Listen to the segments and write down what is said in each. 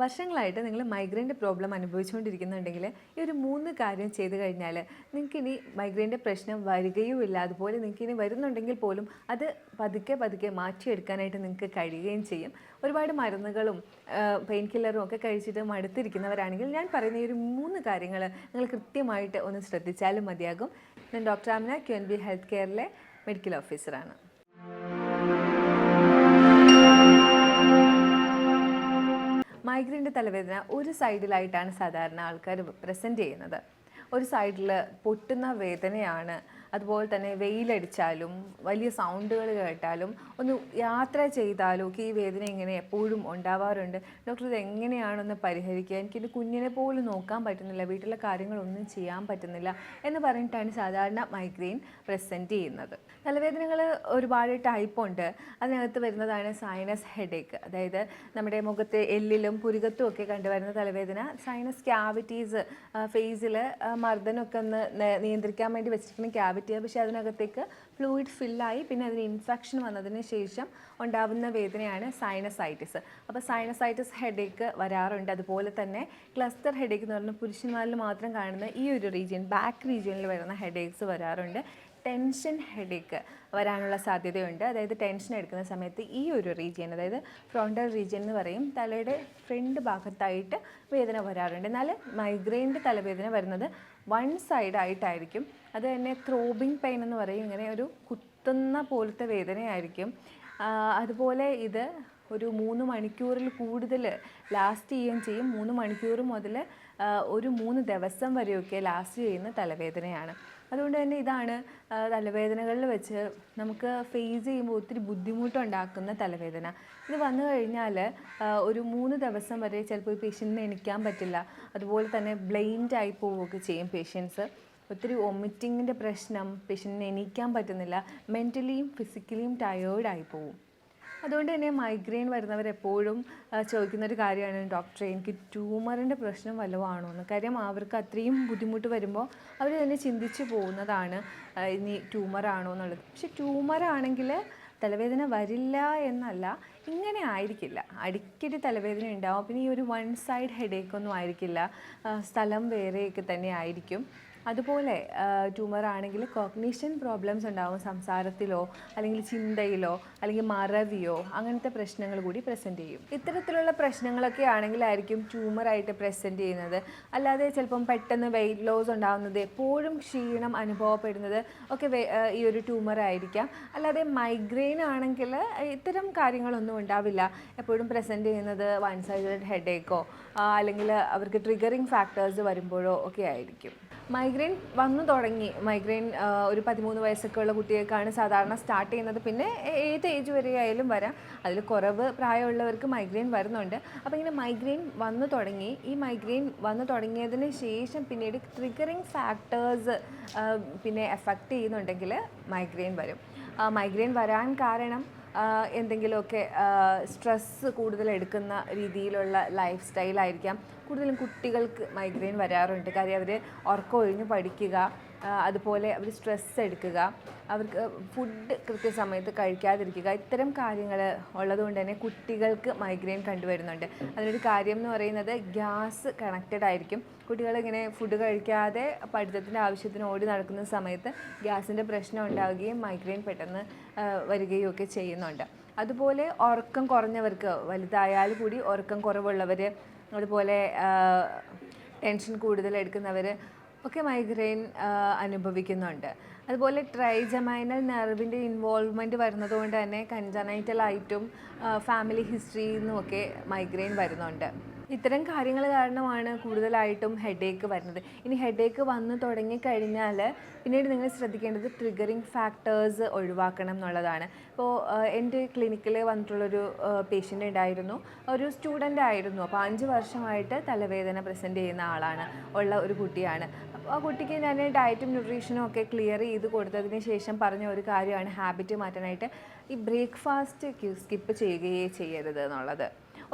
വർഷങ്ങളായിട്ട് നിങ്ങൾ മൈഗ്രെയിൻ്റെ പ്രോബ്ലം അനുഭവിച്ചുകൊണ്ടിരിക്കുന്നുണ്ടെങ്കിൽ ഈ ഒരു 3 കാര്യം ചെയ്തു കഴിഞ്ഞാൽ നിങ്ങൾക്കിനി മൈഗ്രെയിൻ്റെ പ്രശ്നം വരികയുമില്ല. അതുപോലെ നിങ്ങൾക്കിനി വരുന്നുണ്ടെങ്കിൽ പോലും അത് പതുക്കെ പതുക്കെ മാറ്റിയെടുക്കാനായിട്ട് നിങ്ങൾക്ക് കഴിയുകയും ചെയ്യും. ഒരുപാട് മരുന്നുകളും പെയിൻ കില്ലറും ഒക്കെ കഴിച്ചിട്ട് മടുത്തിരിക്കുന്നവരാണെങ്കിൽ ഞാൻ പറയുന്ന ഈ ഒരു 3 കാര്യങ്ങൾ നിങ്ങൾ കൃത്യമായിട്ട് ഒന്ന് ശ്രദ്ധിച്ചാലും മതിയാകും. ഞാൻ ഡോക്ടർ ആമിന, QNB ഹെൽത്ത് കെയറിലെ മെഡിക്കൽ ഓഫീസറാണ്. മൈഗ്രെയിൻ്റെ തലവേദന ഒരു സൈഡിലായിട്ടാണ് സാധാരണ ആൾക്കാർ പ്രസൻറ്റ് ചെയ്യുന്നത്. ഒരു സൈഡിൽ പൊട്ടുന്ന വേദനയാണ്. അതുപോലെ തന്നെ വെയിലടിച്ചാലും വലിയ സൗണ്ടുകൾ കേട്ടാലും ഒന്ന് യാത്ര ചെയ്താലും ഒക്കെ ഈ വേദന ഇങ്ങനെ എപ്പോഴും ഉണ്ടാവാറുണ്ട്. ഡോക്ടർ ഇത് എങ്ങനെയാണെന്ന് പരിഹരിക്കുക, എനിക്കെൻ്റെ കുഞ്ഞിനെ പോലും നോക്കാൻ പറ്റുന്നില്ല, വീട്ടിലെ കാര്യങ്ങളൊന്നും ചെയ്യാൻ പറ്റുന്നില്ല എന്ന് പറഞ്ഞിട്ടാണ് സാധാരണ മൈഗ്രെയിൻ പ്രസൻറ്റ് ചെയ്യുന്നത്. തലവേദനകൾ ഒരുപാട് ടൈപ്പുണ്ട്. അതിനകത്ത് വരുന്നതാണ് സൈനസ് ഹെഡേക്ക്. അതായത് നമ്മുടെ മുഖത്തെ എല്ലിലും പുരികത്തും ഒക്കെ കണ്ടുവരുന്ന തലവേദന. സൈനസ് ക്യാവിറ്റീസ്, ഫേസിൽ മർദ്ദനമൊക്കെ ഒന്ന് നിയന്ത്രിക്കാൻ വേണ്ടി വെച്ചിരിക്കുന്ന ക്യാവിറ്റി, പക്ഷേ അതിനകത്തേക്ക് ഫ്ലൂയിഡ് ഫില്ലായി പിന്നെ അതിന് ഇൻഫെക്ഷൻ വന്നതിന് ശേഷം ഉണ്ടാകുന്ന വേദനയാണ് സൈനസൈറ്റിസ്. അപ്പോൾ സൈനസൈറ്റിസ് ഹെഡേക്ക് വരാറുണ്ട്. അതുപോലെ തന്നെ ക്ലസ്റ്റർ ഹെഡേക്ക് എന്ന് പറഞ്ഞാൽ പുരുഷന്മാരിൽ മാത്രം കാണുന്ന ഈ ഒരു റീജിയൻ, ബാക്ക് റീജിയനിൽ വരുന്ന ഹെഡേക്സ് വരാറുണ്ട്. ടെൻഷൻ ഹെഡേക്ക് വരാനുള്ള സാധ്യതയുണ്ട്. അതായത് ടെൻഷൻ എടുക്കുന്ന സമയത്ത് ഈ ഒരു റീജിയൻ, അതായത് ഫ്രോണ്ടൽ റീജിയൻ എന്ന് പറയും, തലയുടെ ഫ്രണ്ട് ഭാഗത്തായിട്ട് വേദന വരാറുണ്ട്. എന്നാൽ മൈഗ്രെയിൻ്റെ തലവേദന വരുന്നത് വൺ സൈഡ് ആയിട്ടായിരിക്കും. അത് തന്നെ ത്രോബിങ് പെയിൻ എന്ന് പറയും. ഇങ്ങനെ ഒരു കുത്തുന്ന പോലത്തെ വേദനയായിരിക്കും. അതുപോലെ ഇത് ഒരു 3 മണിക്കൂറിൽ കൂടുതൽ ലാസ്റ്റ് ചെയ്യുകയും ചെയ്യും. 3 മണിക്കൂർ മുതൽ ഒരു 3 ദിവസം വരെയൊക്കെ ലാസ്റ്റ് ചെയ്യുന്ന തലവേദനയാണ്. അതുകൊണ്ട് തന്നെ ഇതാണ് തലവേദനകളിൽ വെച്ച് നമുക്ക് ഫേസ് ചെയ്യുമ്പോൾ ഒത്തിരി ബുദ്ധിമുട്ടുണ്ടാക്കുന്ന തലവേദന. ഇത് വന്നു കഴിഞ്ഞാൽ ഒരു 3 ദിവസം വരെ ചിലപ്പോൾ പേഷ്യൻറ്റിന് എണീക്കാൻ പറ്റില്ല. അതുപോലെ തന്നെ ബ്ലൈൻഡായി പോവുകയൊക്കെ ചെയ്യും പേഷ്യൻസ്. ഒത്തിരി വൊമിറ്റിങ്ങിൻ്റെ പ്രശ്നം, പേഷ്യൻറ്റിന് എണീക്കാൻ പറ്റുന്നില്ല, മെൻ്റലിയും ഫിസിക്കലിയും ടയേർഡായി പോവും. അതുകൊണ്ട് തന്നെ മൈഗ്രെയിൻ വരുന്നവരെപ്പോഴും ചോദിക്കുന്നൊരു കാര്യമാണ്, ഡോക്ടറെ എനിക്ക് ട്യൂമറിൻ്റെ പ്രശ്നം വല്ലതുമാണോ എന്ന്. കാര്യം അവർക്ക് അത്രയും ബുദ്ധിമുട്ട് വരുമ്പോൾ അവർ തന്നെ ചിന്തിച്ച് പോകുന്നതാണ് ഇനി ട്യൂമറാണോ എന്നുള്ളത്. പക്ഷെ ട്യൂമറാണെങ്കിൽ തലവേദന വരില്ല എന്നല്ല, ഇങ്ങനെ ആയിരിക്കില്ല. അടിക്കടി തലവേദന ഉണ്ടാവും. പിന്നെ ഈ ഒരു വൺ സൈഡ് ഹെഡേക്കൊന്നും ആയിരിക്കില്ല, സ്ഥലം വേറെയൊക്കെ തന്നെ ആയിരിക്കും. അതുപോലെ ട്യൂമറാണെങ്കിൽ കോഗ്നിഷൻ പ്രോബ്ലംസ് ഉണ്ടാവും, സംസാരത്തിലോ അല്ലെങ്കിൽ ചിന്തയിലോ അല്ലെങ്കിൽ മറവിയോ അങ്ങനത്തെ പ്രശ്നങ്ങൾ കൂടി പ്രസൻറ്റ് ചെയ്യും. ഇത്തരത്തിലുള്ള പ്രശ്നങ്ങളൊക്കെ ആണെങ്കിലായിരിക്കും ട്യൂമറായിട്ട് പ്രസൻറ്റ് ചെയ്യുന്നത്. അല്ലാതെ ചിലപ്പം പെട്ടെന്ന് വെയിറ്റ് ലോസ് ഉണ്ടാകുന്നത്, എപ്പോഴും ക്ഷീണം അനുഭവപ്പെടുന്നത് ഒക്കെ ഈ ഒരു ട്യൂമറായിരിക്കാം. അല്ലാതെ മൈഗ്രെയിൻ ആണെങ്കിൽ ഇത്തരം കാര്യങ്ങളൊന്നും ഉണ്ടാവില്ല. എപ്പോഴും പ്രസൻറ്റ് ചെയ്യുന്നത് വൺ സൈഡഡ് ഹെഡേക്കോ അല്ലെങ്കിൽ അവർക്ക് ട്രിഗറിങ് ഫാക്ടേഴ്സ് വരുമ്പോഴോ ഒക്കെ ആയിരിക്കും. മൈഗ്രെയിൻ വന്നു തുടങ്ങി, മൈഗ്രെയിൻ ഒരു 13 വയസ്സൊക്കെ ഉള്ള കുട്ടികൾക്കാണ് സാധാരണ സ്റ്റാർട്ട് ചെയ്യുന്നത്. പിന്നെ ഏത് ഏജ് വരെ ആയാലും വരാം. അതിൽ കുറവ് പ്രായമുള്ളവർക്ക് മൈഗ്രെയിൻ വരുന്നുണ്ട്. അപ്പോൾ ഇങ്ങനെ മൈഗ്രെയിൻ വന്നു തുടങ്ങി. ഈ മൈഗ്രെയിൻ വന്നു തുടങ്ങിയതിന് ശേഷം പിന്നീട് ട്രിഗറിങ് ഫാക്ടേഴ്സ് പിന്നെ എഫക്റ്റ് ചെയ്യുന്നുണ്ടെങ്കിൽ മൈഗ്രെയിൻ വരും. മൈഗ്രെയിൻ വരാൻ കാരണം എന്തെങ്കിലുമൊക്കെ സ്ട്രെസ്സ് കൂടുതൽ എടുക്കുന്ന രീതിയിലുള്ള ലൈഫ് സ്റ്റൈലായിരിക്കാം. കൂടുതലും കുട്ടികൾക്ക് മൈഗ്രെയിൻ വരാറുണ്ട്. കാര്യം അവർ ഉറക്കം ഒഴിഞ്ഞ് പഠിക്കുക, അതുപോലെ അവർ സ്ട്രെസ്സ് എടുക്കുക, അവർക്ക് ഫുഡ് കൃത്യസമയത്ത് കഴിക്കാതിരിക്കുക, ഇത്തരം കാര്യങ്ങൾ ഉള്ളതുകൊണ്ട് തന്നെ കുട്ടികൾക്ക് മൈഗ്രെയിൻ കണ്ടുവരുന്നുണ്ട്. അതിനൊരു കാര്യം എന്ന് പറയുന്നത് ഗ്യാസ് കണക്റ്റഡ് ആയിരിക്കും. കുട്ടികളിങ്ങനെ ഫുഡ് കഴിക്കാതെ പഠിത്തത്തിൻ്റെ ആവശ്യത്തിന് ഓടി നടക്കുന്ന സമയത്ത് ഗ്യാസിൻ്റെ പ്രശ്നം ഉണ്ടാവുകയും മൈഗ്രെയിൻ പെട്ടെന്ന് വരികയും ഒക്കെ ചെയ്യുന്നുണ്ട്. അതുപോലെ ഉറക്കം കുറഞ്ഞവർക്ക്, വലുതായാൽ കൂടി ഉറക്കം കുറവുള്ളവർ, അതുപോലെ ടെൻഷൻ കൂടുതൽ എടുക്കുന്നവർ ഒക്കെ മൈഗ്രെയിൻ അനുഭവിക്കുന്നുണ്ട്. അതുപോലെ ട്രൈജമൈനൽ നെർവിൻ്റെ ഇൻവോൾവ്മെൻറ്റ് വരുന്നതുകൊണ്ട് തന്നെ കൺജനൈറ്റലായിട്ടും ഫാമിലി ഹിസ്റ്ററിയിൽ നിന്നുമൊക്കെ മൈഗ്രെയിൻ വരുന്നുണ്ട്. ഇത്തരം കാര്യങ്ങൾ കാരണമാണ് കൂടുതലായിട്ടും ഹെഡേക്ക് വരുന്നത്. ഇനി ഹെഡേക്ക് വന്നു തുടങ്ങിക്കഴിഞ്ഞാൽ പിന്നീട് നിങ്ങൾ ശ്രദ്ധിക്കേണ്ടത് ട്രിഗറിങ് ഫാക്ടേഴ്സ് ഒഴിവാക്കണം എന്നുള്ളതാണ്. ഇപ്പോൾ എൻ്റെ ക്ലിനിക്കിൽ വന്നിട്ടുള്ളൊരു പേഷ്യൻ്റ് ഉണ്ടായിരുന്നു, ഒരു സ്റ്റുഡൻ്റ് ആയിരുന്നു. അപ്പോൾ 5 വർഷമായിട്ട് തലവേദന പ്രസൻറ്റ് ചെയ്യുന്ന ആളാണ്, ഉള്ള ഒരു കുട്ടിയാണ്. അപ്പോൾ ആ കുട്ടിക്ക് ഞാൻ ഡയറ്റും ന്യൂട്രീഷനും ഒക്കെ ക്ലിയർ ചെയ്ത് കൊടുത്തതിന് ശേഷം പറഞ്ഞ ഒരു കാര്യമാണ് ഹാബിറ്റ് മാറ്റാനായിട്ട് ഈ ബ്രേക്ക്ഫാസ്റ്റ് സ്കിപ്പ് ചെയ്യുകയേ ചെയ്യരുത് എന്നുള്ളത്.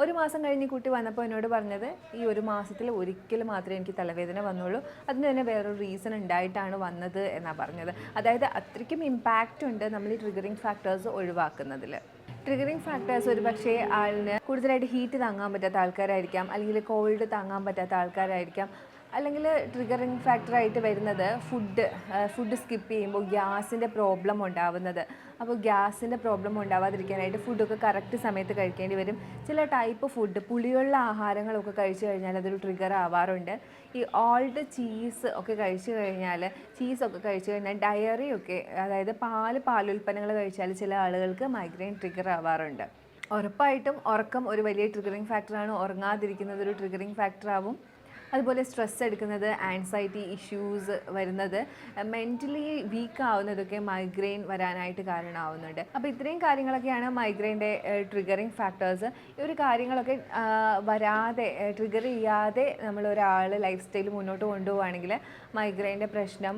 1 മാസം കഴിഞ്ഞ് കുട്ടി വന്നപ്പോൾ എന്നോട് പറഞ്ഞത്, ഈ 1 മാസത്തിൽ ഒരിക്കൽ മാത്രമേ എനിക്ക് തലവേദന വന്നുള്ളൂ, അതിന് തന്നെ വേറൊരു റീസൺ ഉണ്ടായിട്ടാണ് വന്നത് എന്നാണ് പറഞ്ഞത്. അതായത് അത്രയ്ക്കും ഇമ്പാക്റ്റ് ഉണ്ട് നമ്മൾ ഈ ട്രിഗറിങ് ഫാക്ടേഴ്സ് ഒഴിവാക്കുന്നതിൽ. ട്രിഗറിങ് ഫാക്ടേഴ്സ് ഒരു പക്ഷേ ആളിന് കൂടുതലായിട്ട് ഹീറ്റ് താങ്ങാൻ പറ്റാത്ത ആൾക്കാരായിരിക്കാം, അല്ലെങ്കിൽ കോൾഡ് താങ്ങാൻ പറ്റാത്ത ആൾക്കാരായിരിക്കാം, അല്ലെങ്കിൽ ട്രിഗറിങ് ഫാക്ടറായിട്ട് വരുന്നത് ഫുഡ് സ്കിപ്പ് ചെയ്യുമ്പോൾ ഗ്യാസിൻ്റെ പ്രോബ്ലം ഉണ്ടാവുന്നത്. അപ്പോൾ ഗ്യാസിൻ്റെ പ്രോബ്ലം ഉണ്ടാവാതിരിക്കാനായിട്ട് ഫുഡൊക്കെ കറക്റ്റ് സമയത്ത് കഴിക്കേണ്ടി വരും. ചില ടൈപ്പ് ഫുഡ്, പുളിയുള്ള ആഹാരങ്ങളൊക്കെ കഴിച്ചു കഴിഞ്ഞാൽ അതൊരു ട്രിഗർ ആവാറുണ്ട്. ഈ ഓൾഡ് ചീസൊക്കെ കഴിച്ചു കഴിഞ്ഞാൽ ഡയറിയൊക്കെ, അതായത് പാലുൽപ്പന്നങ്ങൾ കഴിച്ചാൽ ചില ആളുകൾക്ക് മൈഗ്രെയിൻ ട്രിഗർ ആവാറുണ്ട്. ഉറപ്പായിട്ടും ഉറക്കം ഒരു വലിയ ട്രിഗറിങ് ഫാക്ടറാണ്. ഉറങ്ങാതിരിക്കുന്നത് ഒരു ട്രിഗറിങ് ഫാക്ടറാവും. അതുപോലെ സ്ട്രെസ് എടുക്കുന്നത്, ആൻസൈറ്റി ഇഷ്യൂസ് വരുന്നത്, മെൻ്റലി വീക്ക് ആവുന്നതൊക്കെ മൈഗ്രെയിൻ വരാനായിട്ട് കാരണമാവുന്നുണ്ട്. അപ്പോൾ ഇത്രയും കാര്യങ്ങളൊക്കെയാണ് മൈഗ്രെയിൻ്റെ ട്രിഗറിങ് ഫാക്ടേഴ്സ്. ഈ ഒരു കാര്യങ്ങളൊക്കെ വരാതെ, ട്രിഗർ ചെയ്യാതെ നമ്മളൊരാൾ ലൈഫ് സ്റ്റൈൽ മുന്നോട്ട് കൊണ്ടുപോവുകയാണെങ്കിൽ മൈഗ്രെയിൻ്റെ പ്രശ്നം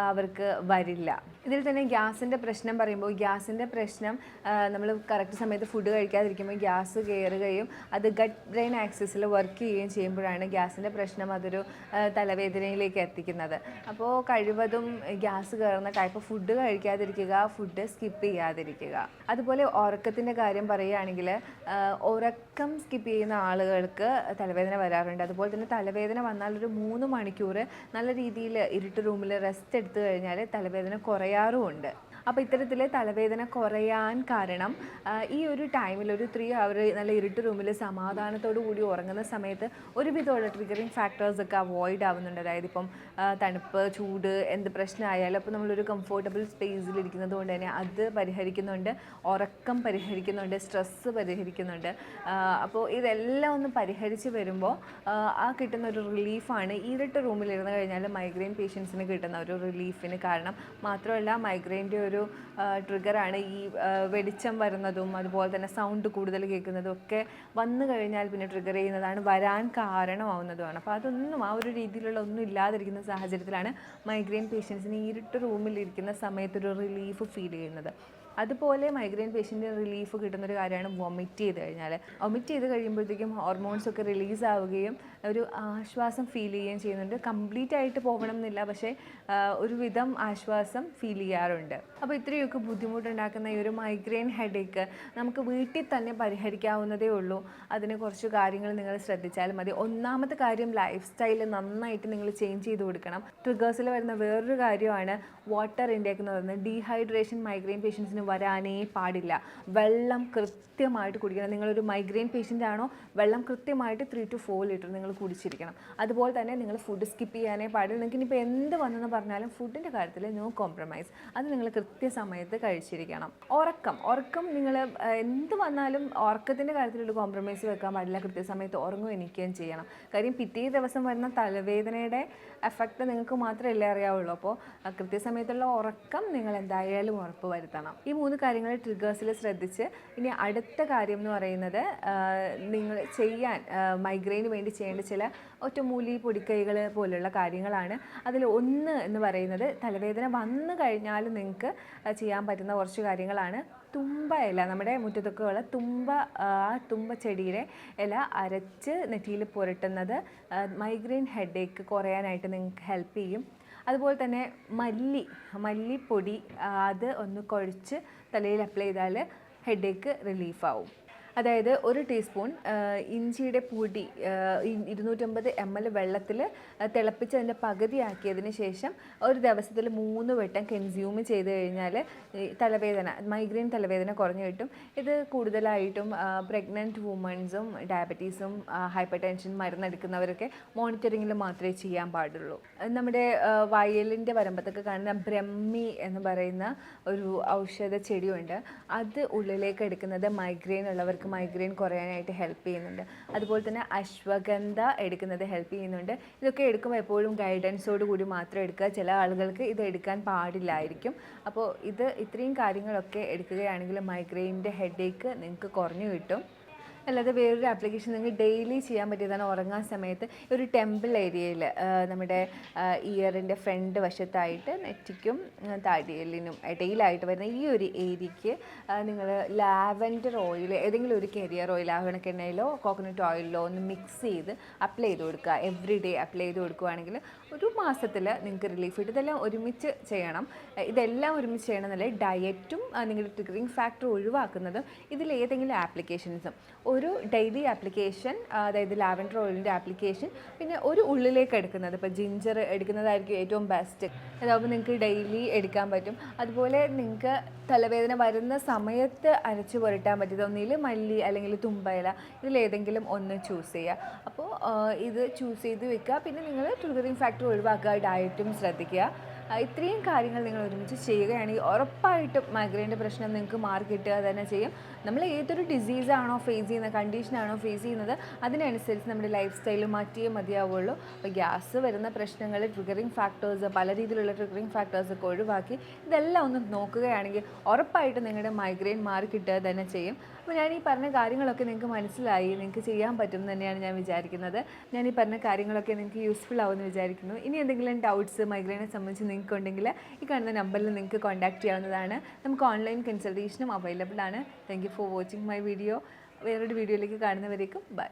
അവർക്ക് വരില്ല. ഇതിൽ തന്നെ ഗ്യാസിൻ്റെ പ്രശ്നം പറയുമ്പോൾ, ഗ്യാസിൻ്റെ പ്രശ്നം നമ്മൾ കറക്റ്റ് സമയത്ത് ഫുഡ് കഴിക്കാതിരിക്കുമ്പോൾ ഗ്യാസ് കയറുകയും അത് ഗട്ട് ബ്രെയിൻ ആക്സിസിൽ വർക്ക് ചെയ്യുകയും ചെയ്യുമ്പോഴാണ് ഗ്യാസിൻ്റെ പ്രശ്നം അതൊരു തലവേദനയിലേക്ക് എത്തിക്കുന്നത്. അപ്പോൾ കഴിവതും ഗ്യാസ് കയറുന്ന ടൈപ്പ് ഫുഡ് കഴിക്കാതിരിക്കുക, ഫുഡ് സ്കിപ്പ് ചെയ്യാതിരിക്കുക. അതുപോലെ ഉറക്കത്തിൻ്റെ കാര്യം പറയുകയാണെങ്കിൽ, ഉറക്കം സ്കിപ്പ് ചെയ്യുന്ന ആളുകൾക്ക് തലവേദന വരാറുണ്ട്. അതുപോലെ തന്നെ തലവേദന വന്നാൽ ഒരു 3 മണിക്കൂർ നല്ല രീതിയിൽ ഇരുട്ട് റൂമിൽ റെസ്റ്റ് എടുത്തു കഴിഞ്ഞാൽ തലവേദന കുറയാറുമുണ്ട്. അപ്പോൾ ഇത്തരത്തിൽ തലവേദന കുറയാൻ കാരണം ഈ ഒരു ടൈമിൽ ഒരു 3 അവർ നല്ല ഇരുട്ട് റൂമിൽ സമാധാനത്തോടു കൂടി ഉറങ്ങുന്ന സമയത്ത് ഒരുവിധമുള്ള ട്രിഗറിങ് ഫാക്ടേഴ്സൊക്കെ അവോയ്ഡ് ആവുന്നുണ്ട്. അതായത് ഇപ്പം തണുപ്പ്, ചൂട്, എന്ത് പ്രശ്നമായാലും അപ്പോൾ നമ്മളൊരു കംഫോർട്ടബിൾ സ്പേസിലിരിക്കുന്നത് കൊണ്ട് തന്നെ അത് പരിഹരിക്കുന്നുണ്ട്, ഉറക്കം പരിഹരിക്കുന്നുണ്ട്, സ്ട്രെസ്സ് പരിഹരിക്കുന്നുണ്ട്. അപ്പോൾ ഇതെല്ലാം ഒന്ന് പരിഹരിച്ച് വരുമ്പോൾ ആ കിട്ടുന്ന ഒരു റിലീഫാണ് ഇരുട്ട് റൂമിലിരുന്ന് കഴിഞ്ഞാൽ മൈഗ്രെയിൻ പേഷ്യൻസിന് കിട്ടുന്ന ഒരു റിലീഫിന് കാരണം. മാത്രമല്ല മൈഗ്രെയിൻ്റെ ഒരു ട്രിഗറാണ് ഈ വെളിച്ചം വരുന്നതും അതുപോലെ തന്നെ സൗണ്ട് കൂടുതൽ കേൾക്കുന്നതും ഒക്കെ വന്നു കഴിഞ്ഞാൽ പിന്നെ ട്രിഗർ ചെയ്യുന്നതാണ്, വരാൻ കാരണമാവുന്നതുമാണ്. അപ്പോൾ അതൊന്നും ആ ഒരു രീതിയിലുള്ള ഒന്നും ഇല്ലാതിരിക്കുന്ന സാഹചര്യത്തിലാണ് മൈഗ്രെയിൻ പേഷ്യൻസിന് ഇരുട്ട് റൂമിലിരിക്കുന്ന സമയത്തൊരു റിലീഫ് ഫീൽ ചെയ്യുന്നത്. അതുപോലെ മൈഗ്രെയിൻ പേഷ്യൻറ്റിന് റിലീഫ് കിട്ടുന്നൊരു കാര്യമാണ് വൊമിറ്റ് ചെയ്ത് കഴിഞ്ഞാൽ. വൊമിറ്റ് ചെയ്ത് കഴിയുമ്പോഴത്തേക്കും ഹോർമോൺസൊക്കെ റിലീസ് ആവുകയും ഒരു ആശ്വാസം ഫീൽ ചെയ്യുകയും ചെയ്യുന്നുണ്ട്. കംപ്ലീറ്റ് ആയിട്ട് പോകണം എന്നില്ല, പക്ഷേ ഒരുവിധം ആശ്വാസം ഫീൽ ചെയ്യാറുണ്ട്. അപ്പോൾ ഇത്രയൊക്കെ ബുദ്ധിമുട്ടുണ്ടാക്കുന്ന ഈ ഒരു മൈഗ്രെയിൻ ഹെഡേക്ക് നമുക്ക് വീട്ടിൽ തന്നെ പരിഹരിക്കാവുന്നതേ ഉള്ളൂ. അതിന് കുറച്ച് കാര്യങ്ങൾ നിങ്ങൾ ശ്രദ്ധിച്ചാൽ മതി. ഒന്നാമത്തെ കാര്യം, ലൈഫ് സ്റ്റൈൽ നന്നായിട്ട് നിങ്ങൾ ചേഞ്ച് ചെയ്ത് കൊടുക്കണം. ട്രിഗേഴ്സിൽ വരുന്ന വേറൊരു കാര്യമാണ് വാട്ടർ ഇൻടേക്ക് എന്ന് പറയുന്നത്. ഡീഹൈഡ്രേഷൻ മൈഗ്രെയിൻ പേഷ്യൻസിന് വരാനേ പാടില്ല. വെള്ളം കൃത്യമായിട്ട് കുടിക്കണം. നിങ്ങളൊരു മൈഗ്രെയിൻ പേഷ്യൻ്റ് ആണോ, വെള്ളം കൃത്യമായിട്ട് 3 to 4 ലിറ്റർ നിങ്ങൾ കുടിച്ചിരിക്കണം. അതുപോലെ തന്നെ നിങ്ങൾ ഫുഡ് സ്കിപ്പ് ചെയ്യാനേ പാടില്ല. നിങ്ങൾക്ക് ഇനിയിപ്പോൾ എന്ത് വന്നെന്ന് പറഞ്ഞാലും ഫുഡിൻ്റെ കാര്യത്തിൽ നോ കോംപ്രമൈസ്. അത് നിങ്ങൾ കൃത്യസമയത്ത് കഴിച്ചിരിക്കണം. ഉറക്കം നിങ്ങൾ എന്ത് വന്നാലും ഉറക്കത്തിൻ്റെ കാര്യത്തിലൊരു കോംപ്രമൈസ് വെക്കാൻ പാടില്ല. കൃത്യസമയത്ത് എണീക്കുകയും ചെയ്യണം. കാര്യം പിറ്റേ ദിവസം വരുന്ന തലവേദനയുടെ എഫക്റ്റ് നിങ്ങൾക്ക് മാത്രമല്ലേ അറിയാവുള്ളൂ. അപ്പോൾ കൃത്യസമയത്തുള്ള ഉറക്കം നിങ്ങൾ എന്തായാലും ഉറപ്പ് വരുത്തണം. ഈ 3 കാര്യങ്ങൾ ട്രിഗേഴ്സിൽ ശ്രദ്ധിച്ച്, ഇനി അടുത്ത കാര്യം എന്ന് പറയുന്നത് നിങ്ങൾ മൈഗ്രെയിന് വേണ്ടി ചെയ്യേണ്ട ചില ഒറ്റമൂലി പൊടിക്കൈകൾ പോലുള്ള കാര്യങ്ങളാണ്. അതിൽ ഒന്ന് എന്ന് പറയുന്നത്, തലവേദന വന്നു കഴിഞ്ഞാൽ നിങ്ങൾക്ക് ചെയ്യാൻ പറ്റുന്ന കുറച്ച് കാര്യങ്ങളാണ്. തുമ്പ ഇല, നമ്മുടെ മുറ്റത്തൊക്കെ ഉള്ള തുമ്പ ചെടിയുടെ ഇല അരച്ച് നെറ്റിയിൽ പുരട്ടുന്നത് മൈഗ്രെയിൻ ഹെഡേക്ക് കുറയാനായിട്ട് നിങ്ങൾക്ക് ഹെൽപ്പ് ചെയ്യും. അതുപോലെ തന്നെ മല്ലിപ്പൊടി അത് ഒന്ന് കുഴച്ച് തലയിൽ അപ്ലൈ ചെയ്താൽ ഹെഡേക്ക് റിലീഫാവും. അതായത് 1 ടീസ്പൂൺ ഇഞ്ചിയുടെ പൊടി 250 ml വെള്ളത്തിൽ തിളപ്പിച്ച് അതിൻ്റെ പകുതിയാക്കിയതിന് ശേഷം ഒരു ദിവസത്തിൽ 3 വട്ടം കൺസ്യൂം ചെയ്ത് കഴിഞ്ഞാൽ മൈഗ്രെയിൻ തലവേദന കുറഞ്ഞു കിട്ടും. ഇത് കൂടുതലായിട്ടും പ്രഗ്നൻറ്റ് വുമൺസും ഡയബറ്റീസും ഹൈപ്പർ ടെൻഷൻ മരുന്നെടുക്കുന്നവരൊക്കെ മോണിറ്ററിങ്ങിൽ മാത്രമേ ചെയ്യാൻ പാടുള്ളൂ. നമ്മുടെ വയലിൻ്റെ വരമ്പത്തൊക്കെ കാണുന്ന ബ്രഹ്മി എന്ന് പറയുന്ന ഒരു ഔഷധ ചെടിയുണ്ട്. അത് ഉള്ളിലേക്ക് എടുക്കുന്നത് മൈഗ്രെയിൻ ഉള്ളവർക്ക് മൈഗ്രെയിൻ കുറയാനായിട്ട് ഹെൽപ്പ് ചെയ്യുന്നുണ്ട്. അതുപോലെ തന്നെ അശ്വഗന്ധ എടുക്കുന്നത് ഹെൽപ്പ് ചെയ്യുന്നുണ്ട്. ഇതൊക്കെ എടുക്കുമ്പോൾ എപ്പോഴും ഗൈഡൻസോട് കൂടി മാത്രം എടുക്കുക. ചില ആളുകൾക്ക് ഇത് എടുക്കാൻ പാടില്ലായിരിക്കും. അപ്പോൾ ഇത്രയും കാര്യങ്ങളൊക്കെ എടുക്കുകയാണെങ്കിൽ മൈഗ്രെയിൻ്റെ ഹെഡേക്ക് നിങ്ങൾക്ക് കുറഞ്ഞു കിട്ടും. അല്ലാതെ വേറൊരു ആപ്ലിക്കേഷൻ നിങ്ങൾക്ക് ഡെയിലി ചെയ്യാൻ പറ്റിയതാണ്. ഉറങ്ങാൻ സമയത്ത് ഒരു ടെമ്പിൾ ഏരിയയിൽ നമ്മുടെ ഇയറിൻ്റെ ഫ്രണ്ട് വശത്തായിട്ട് നെറ്റിക്കും താടിയെല്ലിനും ഇടയിലായിട്ട് വരുന്ന ഈ ഒരു ഏരിയയ്ക്ക് നിങ്ങൾ ലാവൻഡർ ഓയിൽ, ഏതെങ്കിലും ഒരു കരിയർ ഓയിൽ, ആവണക്കെണ്ണയിലോ കോക്കനട്ട് ഓയിലിലോ ഒന്ന് മിക്സ് ചെയ്ത് അപ്ലൈ ചെയ്ത് കൊടുക്കുക. എവറി ഡേ അപ്ലൈ ചെയ്ത് കൊടുക്കുകയാണെങ്കിൽ ഒരു മാസത്തിൽ നിങ്ങൾക്ക് റിലീഫ് കിട്ടും. ഇതെല്ലാം ഒരുമിച്ച് ചെയ്യണം. ഇതെല്ലാം ഒരുമിച്ച് ചെയ്യണമെന്നല്ല, ഡയറ്റും നിങ്ങളുടെ ട്രിഗറിങ് ഫാക്ടർ ഒഴിവാക്കുന്നതും ഇതിലേതെങ്കിലും ആപ്ലിക്കേഷൻസും. ഒരു ഡെയിലി ആപ്ലിക്കേഷൻ, അതായത് ലാവൻഡർ ഓയിലിൻ്റെ ആപ്ലിക്കേഷൻ, പിന്നെ ഒരു ഉള്ളിലേക്ക് എടുക്കുന്നത്, ഇപ്പോൾ ജിഞ്ചർ എടുക്കുന്നതായിരിക്കും ഏറ്റവും ബെസ്റ്റ്. അതാകുമ്പോൾ നിങ്ങൾക്ക് ഡെയിലി എടുക്കാൻ പറ്റും. അതുപോലെ നിങ്ങൾക്ക് തലവേദന വരുന്ന സമയത്ത് അരച്ച് പുരട്ടാൻ പറ്റിയത് ഒന്നിൽ മല്ലി അല്ലെങ്കിൽ തുമ്പയില, ഇതിലേതെങ്കിലും ഒന്ന് ചൂസ് ചെയ്യുക. അപ്പോൾ ഇത് ചൂസ് ചെയ്ത് വെക്കുക. പിന്നെ നിങ്ങൾ ട്രിഗറിങ് ഫാക്ടർ ഒഴിവാക്കുക, ഡയറ്റും ശ്രദ്ധിക്കുക. ഇത്രയും കാര്യങ്ങൾ നിങ്ങൾ ഒരുമിച്ച് ചെയ്യുകയാണെങ്കിൽ ഉറപ്പായിട്ടും മൈഗ്രെയിൻ്റെ പ്രശ്നം നിങ്ങൾക്ക് മാറി കിട്ടുക തന്നെ ചെയ്യും. നമ്മൾ ഏതൊരു ഡിസീസാണോ ഫേസ് ചെയ്യുന്ന, കണ്ടീഷനാണോ ഫേസ് ചെയ്യുന്നത്, അതിനനുസരിച്ച് നമ്മുടെ ലൈഫ് സ്റ്റൈൽ മാറ്റിയേ മതിയാവുള്ളൂ. അപ്പോൾ ഗ്യാസ് വരുന്ന പ്രശ്നങ്ങൾ, ട്രിഗറിങ് ഫാക്ടേഴ്സ്, പല രീതിയിലുള്ള ട്രിഗറിങ് ഫാക്ടേഴ്സൊക്കെ ഒഴിവാക്കി ഇതെല്ലാം ഒന്ന് നോക്കുകയാണെങ്കിൽ ഉറപ്പായിട്ടും നിങ്ങളുടെ മൈഗ്രെയിൻ മാറി കിട്ടുക തന്നെ ചെയ്യും. അപ്പോൾ ഞാൻ ഈ പറഞ്ഞ കാര്യങ്ങളൊക്കെ നിങ്ങൾക്ക് മനസ്സിലായി, നിങ്ങൾക്ക് ചെയ്യാൻ പറ്റും തന്നെയാണ് ഞാൻ വിചാരിക്കുന്നത്. ഞാൻ ഈ പറഞ്ഞ കാര്യങ്ങളൊക്കെ നിങ്ങൾക്ക് യൂസ്ഫുൾ ആവുമെന്ന് വിചാരിക്കുന്നു. ഇനി എന്തെങ്കിലും ഡൗട്ട്സ് മൈഗ്രെയിനെ സംബന്ധിച്ച് നിങ്ങൾക്ക് ഉണ്ടെങ്കിൽ ഈ കാണുന്ന നമ്പറിൽ നിങ്ങൾക്ക് കോൺടാക്റ്റ് ചെയ്യാവുന്നതാണ്. നമുക്ക് ഓൺലൈൻ കൺസൾട്ടേഷനും അവൈലബിൾ ആണ്. Thank you for watching my video. വേറൊരു വീഡിയോയിലേക്ക് കാണുന്നവരേക്കും ബൈ.